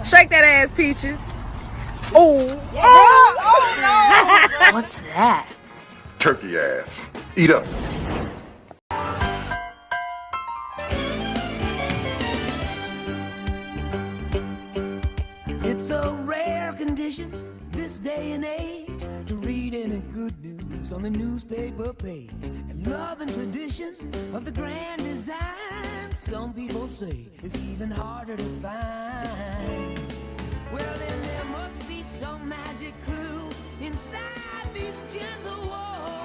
Shake that ass, Peaches. Oh. What's that? Turkey ass. Eat up. It's a rare condition this day and age to read any good news on the newspaper page. And love and tradition of the grand design, some people say, is even harder to find. Well, then there must be some magic clue inside these gentle walls.